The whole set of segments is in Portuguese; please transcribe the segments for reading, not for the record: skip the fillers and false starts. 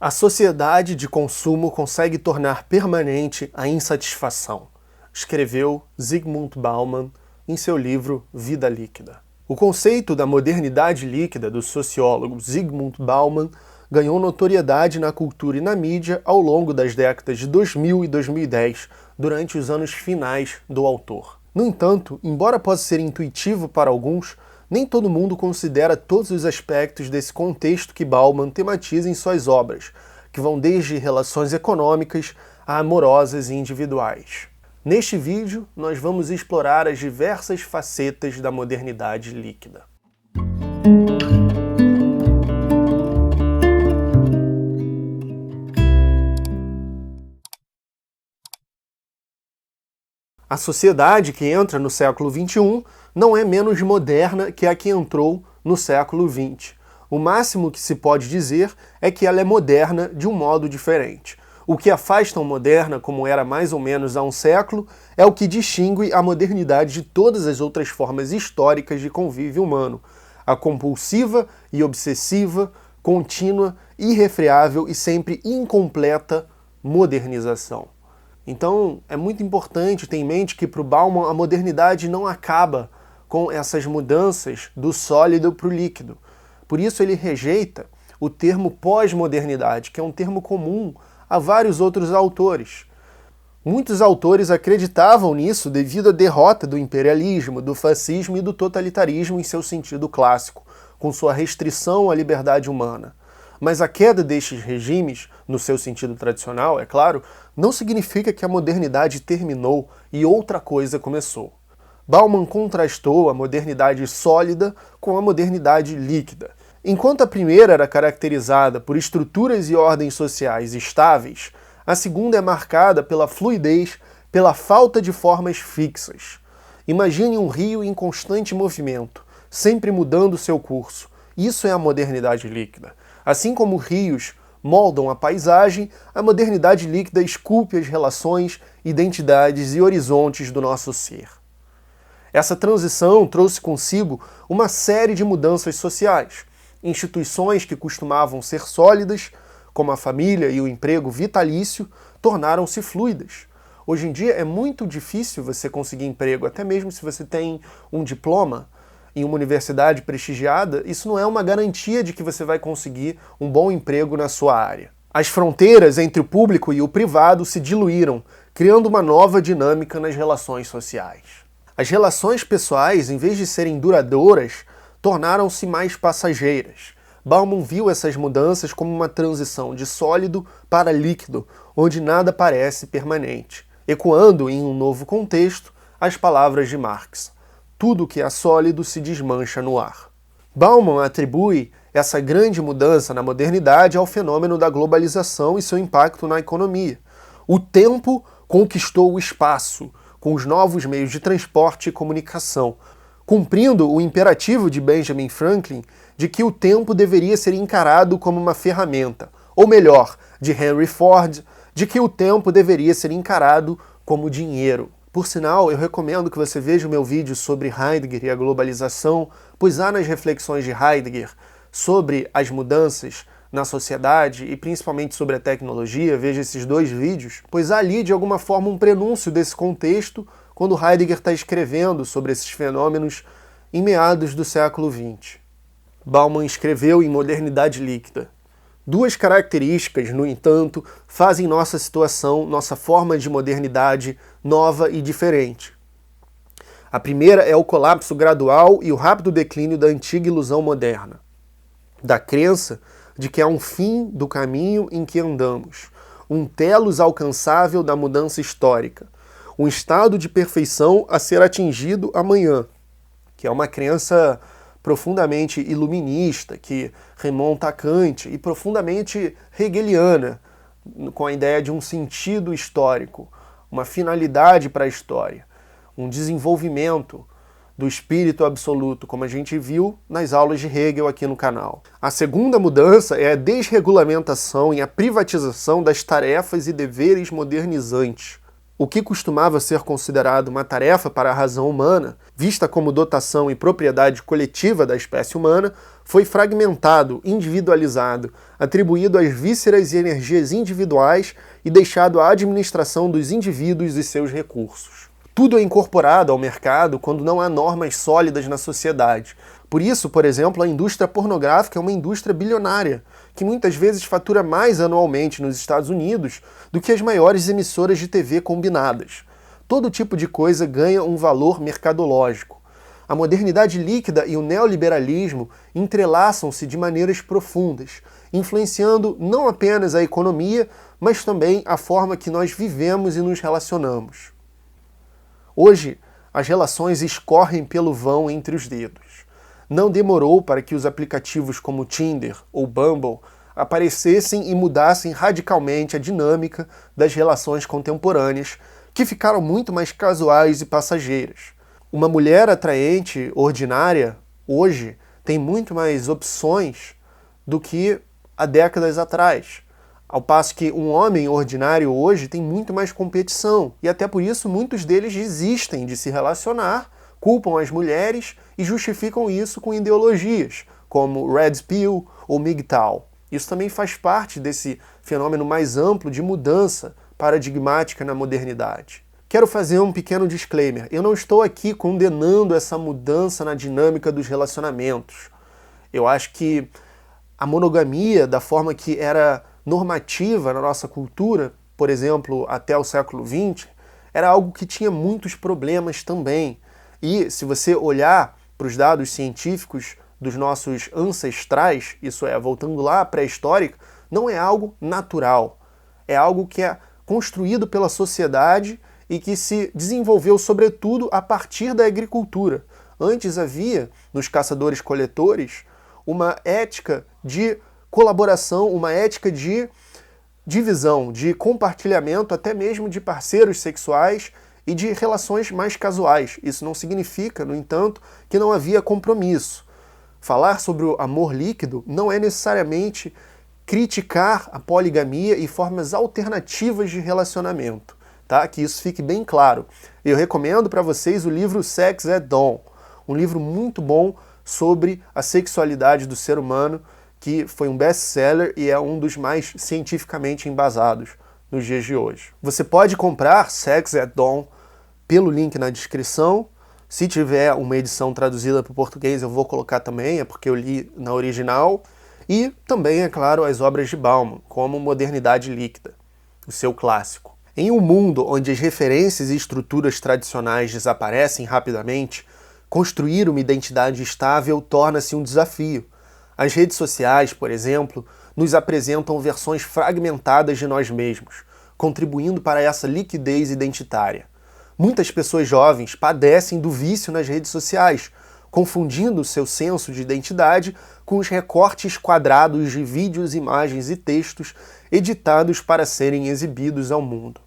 A sociedade de consumo consegue tornar permanente a insatisfação, escreveu Zygmunt Bauman em seu livro Vida Líquida. O conceito da modernidade líquida do sociólogo Zygmunt Bauman ganhou notoriedade na cultura e na mídia ao longo das décadas de 2000 e 2010, durante os anos finais do autor. No entanto, embora possa ser intuitivo para alguns, nem todo mundo considera todos os aspectos desse contexto que Bauman tematiza em suas obras, que vão desde relações econômicas a amorosas e individuais. Neste vídeo, nós vamos explorar as diversas facetas da modernidade líquida. A sociedade que entra no século XXI não é menos moderna que a que entrou no século XX. O máximo que se pode dizer é que ela é moderna de um modo diferente. O que a faz tão moderna como era mais ou menos há um século é o que distingue a modernidade de todas as outras formas históricas de convívio humano. A compulsiva e obsessiva, contínua, irrefreável e sempre incompleta modernização. Então, é muito importante ter em mente que para o Bauman a modernidade não acaba com essas mudanças do sólido para o líquido. Por isso ele rejeita o termo pós-modernidade, que é um termo comum a vários outros autores. Muitos autores acreditavam nisso devido à derrota do imperialismo, do fascismo e do totalitarismo em seu sentido clássico, com sua restrição à liberdade humana. Mas a queda destes regimes, no seu sentido tradicional, é claro, não significa que a modernidade terminou e outra coisa começou. Bauman contrastou a modernidade sólida com a modernidade líquida. Enquanto a primeira era caracterizada por estruturas e ordens sociais estáveis, a segunda é marcada pela fluidez, pela falta de formas fixas. Imagine um rio em constante movimento, sempre mudando seu curso. Isso é a modernidade líquida. Assim como rios moldam a paisagem, a modernidade líquida esculpe as relações, identidades e horizontes do nosso ser. Essa transição trouxe consigo uma série de mudanças sociais. Instituições que costumavam ser sólidas, como a família e o emprego vitalício, tornaram-se fluidas. Hoje em dia é muito difícil você conseguir emprego, até mesmo se você tem um diploma em uma universidade prestigiada, isso não é uma garantia de que você vai conseguir um bom emprego na sua área. As fronteiras entre o público e o privado se diluíram, criando uma nova dinâmica nas relações sociais. As relações pessoais, em vez de serem duradouras, tornaram-se mais passageiras. Bauman viu essas mudanças como uma transição de sólido para líquido, onde nada parece permanente, ecoando em um novo contexto as palavras de Marx. Tudo que é sólido se desmancha no ar. Bauman atribui essa grande mudança na modernidade ao fenômeno da globalização e seu impacto na economia. O tempo conquistou o espaço, com os novos meios de transporte e comunicação, cumprindo o imperativo de Benjamin Franklin de que o tempo deveria ser encarado como uma ferramenta, ou melhor, de Henry Ford, de que o tempo deveria ser encarado como dinheiro. Por sinal, eu recomendo que você veja o meu vídeo sobre Heidegger e a globalização, pois há nas reflexões de Heidegger sobre as mudanças na sociedade e principalmente sobre a tecnologia, veja esses dois vídeos, pois há ali de alguma forma um prenúncio desse contexto quando Heidegger está escrevendo sobre esses fenômenos em meados do século XX. Bauman escreveu em Modernidade Líquida: duas características, no entanto, fazem nossa situação, nossa forma de modernidade nova e diferente. A primeira é o colapso gradual e o rápido declínio da antiga ilusão moderna, da crença de que há um fim do caminho em que andamos, um telos alcançável da mudança histórica, um estado de perfeição a ser atingido amanhã, que é uma crença profundamente iluminista, que remonta a Kant, e profundamente hegeliana, com a ideia de um sentido histórico, uma finalidade para a história, um desenvolvimento do espírito absoluto, como a gente viu nas aulas de Hegel aqui no canal. A segunda mudança é a desregulamentação e a privatização das tarefas e deveres modernizantes. O que costumava ser considerado uma tarefa para a razão humana, vista como dotação e propriedade coletiva da espécie humana, foi fragmentado, individualizado, atribuído às vísceras e energias individuais e deixado à administração dos indivíduos e seus recursos. Tudo é incorporado ao mercado quando não há normas sólidas na sociedade. Por isso, por exemplo, a indústria pornográfica é uma indústria bilionária, que muitas vezes fatura mais anualmente nos Estados Unidos do que as maiores emissoras de TV combinadas. Todo tipo de coisa ganha um valor mercadológico. A modernidade líquida e o neoliberalismo entrelaçam-se de maneiras profundas, influenciando não apenas a economia, mas também a forma que nós vivemos e nos relacionamos. Hoje, as relações escorrem pelo vão entre os dedos. Não demorou para que os aplicativos como Tinder ou Bumble aparecessem e mudassem radicalmente a dinâmica das relações contemporâneas, que ficaram muito mais casuais e passageiras. Uma mulher atraente, ordinária, hoje, tem muito mais opções do que há décadas atrás. Ao passo que um homem ordinário hoje tem muito mais competição, e até por isso muitos deles desistem de se relacionar, culpam as mulheres e justificam isso com ideologias, como Red Pill ou MGTOW. Isso também faz parte desse fenômeno mais amplo de mudança paradigmática na modernidade. Quero fazer um pequeno disclaimer. Eu não estou aqui condenando essa mudança na dinâmica dos relacionamentos. Eu acho que a monogamia, da forma que era normativa na nossa cultura, por exemplo, até o século XX, era algo que tinha muitos problemas também. E se você olhar para os dados científicos dos nossos ancestrais, isso é, voltando lá à pré-histórica, não é algo natural. É algo que é construído pela sociedade e que se desenvolveu, sobretudo, a partir da agricultura. Antes havia, nos caçadores-coletores, uma ética de colaboração, uma ética de divisão, de compartilhamento, até mesmo de parceiros sexuais e de relações mais casuais. Isso não significa, no entanto, que não havia compromisso. Falar sobre o amor líquido não é necessariamente criticar a poligamia e formas alternativas de relacionamento, tá? Que isso fique bem claro. Eu recomendo para vocês o livro Sex at Dawn, um livro muito bom sobre a sexualidade do ser humano, que foi um best-seller e é um dos mais cientificamente embasados nos dias de hoje. Você pode comprar Sex at Dawn pelo link na descrição. Se tiver uma edição traduzida para o português, eu vou colocar também, é porque eu li na original. E também, é claro, as obras de Bauman, como Modernidade Líquida, o seu clássico. Em um mundo onde as referências e estruturas tradicionais desaparecem rapidamente, construir uma identidade estável torna-se um desafio. As redes sociais, por exemplo, nos apresentam versões fragmentadas de nós mesmos, contribuindo para essa liquidez identitária. Muitas pessoas jovens padecem do vício nas redes sociais, confundindo seu senso de identidade com os recortes quadrados de vídeos, imagens e textos editados para serem exibidos ao mundo.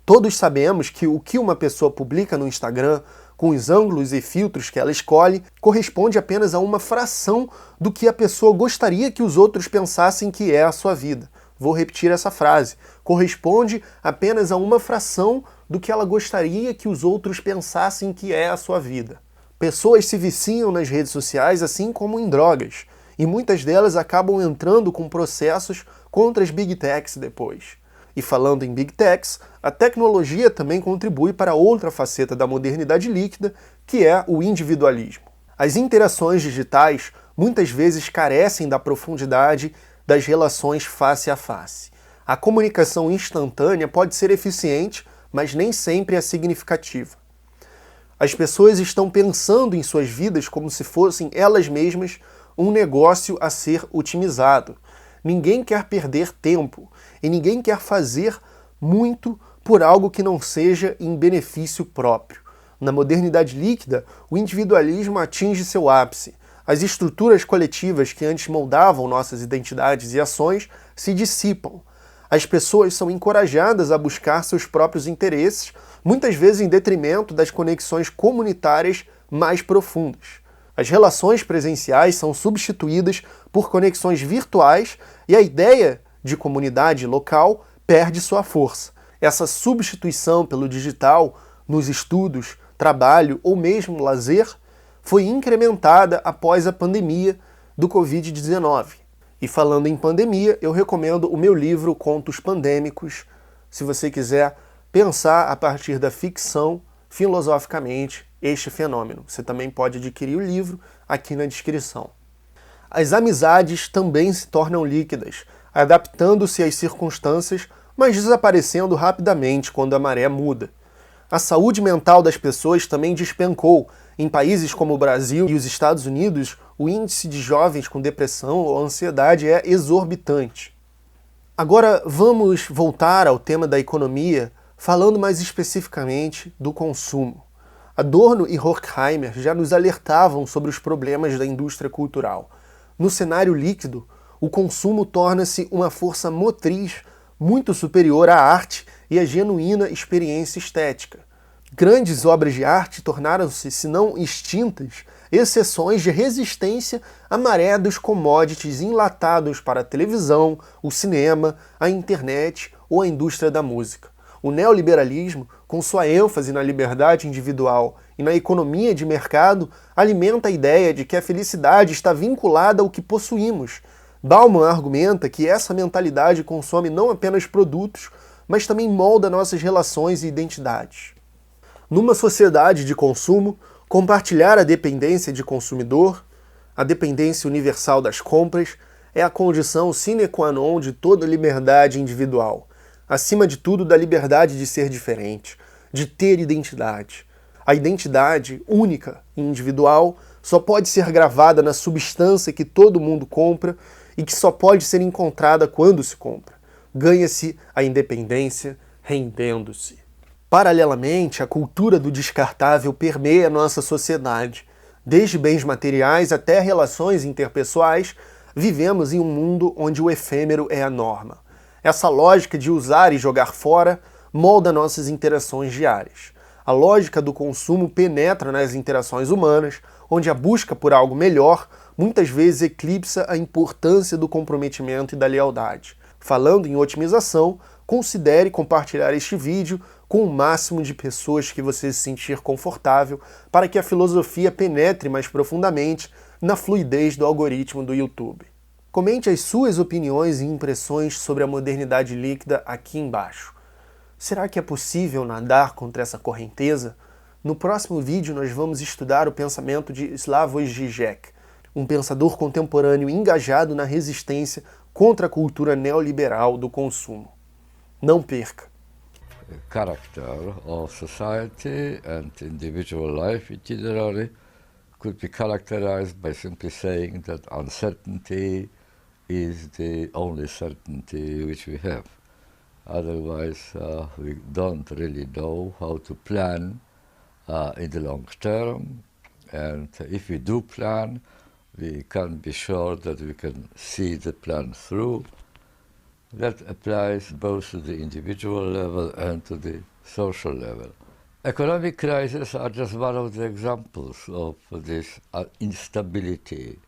Todos sabemos que o que uma pessoa publica no Instagram, com os ângulos e filtros que ela escolhe, corresponde apenas a uma fração do que a pessoa gostaria que os outros pensassem que é a sua vida. Vou repetir essa frase. Corresponde apenas a uma fração do que ela gostaria que os outros pensassem que é a sua vida. Pessoas se viciam nas redes sociais assim como em drogas, e muitas delas acabam entrando com processos contra as Big Techs depois. E falando em Big Techs, a tecnologia também contribui para outra faceta da modernidade líquida, que é o individualismo. As interações digitais muitas vezes carecem da profundidade das relações face a face. A comunicação instantânea pode ser eficiente, mas nem sempre é significativa. As pessoas estão pensando em suas vidas como se fossem elas mesmas um negócio a ser otimizado. Ninguém quer perder tempo e ninguém quer fazer muito por algo que não seja em benefício próprio. Na modernidade líquida, o individualismo atinge seu ápice. As estruturas coletivas que antes moldavam nossas identidades e ações se dissipam. As pessoas são encorajadas a buscar seus próprios interesses, muitas vezes em detrimento das conexões comunitárias mais profundas. As relações presenciais são substituídas por conexões virtuais e a ideia de comunidade local perde sua força. Essa substituição pelo digital nos estudos, trabalho ou mesmo lazer foi incrementada após a pandemia do Covid-19. E falando em pandemia, eu recomendo o meu livro Contos Pandêmicos, se você quiser pensar a partir da ficção, filosoficamente, este fenômeno. Você também pode adquirir o livro aqui na descrição. As amizades também se tornam líquidas, adaptando-se às circunstâncias, mas desaparecendo rapidamente quando a maré muda. A saúde mental das pessoas também despencou. Em países como o Brasil e os Estados Unidos, o índice de jovens com depressão ou ansiedade é exorbitante. Agora vamos voltar ao tema da economia, falando mais especificamente do consumo. Adorno e Horkheimer já nos alertavam sobre os problemas da indústria cultural. No cenário líquido, o consumo torna-se uma força motriz muito superior à arte e à genuína experiência estética. Grandes obras de arte tornaram-se, se não extintas, exceções de resistência à maré dos commodities enlatados para a televisão, o cinema, a internet ou a indústria da música. O neoliberalismo, com sua ênfase na liberdade individual e na economia de mercado, alimenta a ideia de que a felicidade está vinculada ao que possuímos. Bauman argumenta que essa mentalidade consome não apenas produtos, mas também molda nossas relações e identidades. Numa sociedade de consumo, compartilhar a dependência de consumidor, a dependência universal das compras, é a condição sine qua non de toda liberdade individual. Acima de tudo, da liberdade de ser diferente, de ter identidade. A identidade única e individual só pode ser gravada na substância que todo mundo compra e que só pode ser encontrada quando se compra. Ganha-se a independência rendendo-se. Paralelamente, a cultura do descartável permeia nossa sociedade. Desde bens materiais até relações interpessoais, vivemos em um mundo onde o efêmero é a norma. Essa lógica de usar e jogar fora molda nossas interações diárias. A lógica do consumo penetra nas interações humanas, onde a busca por algo melhor muitas vezes eclipsa a importância do comprometimento e da lealdade. Falando em otimização, considere compartilhar este vídeo com o máximo de pessoas que você se sentir confortável para que a filosofia penetre mais profundamente na fluidez do algoritmo do YouTube. Comente as suas opiniões e impressões sobre a modernidade líquida aqui embaixo. Será que é possível nadar contra essa correnteza? No próximo vídeo nós vamos estudar o pensamento de Slavoj Žižek, um pensador contemporâneo engajado na resistência contra a cultura neoliberal do consumo. Não perca! The character of society and individual life generally could be characterized by simply saying that uncertainty is the only certainty which we have. Otherwise, we don't really know how to plan in the long term, and if we do plan, we can be sure that we can see the plan through. That applies both to the individual level and to the social level. Economic crises are just one of the examples of this instability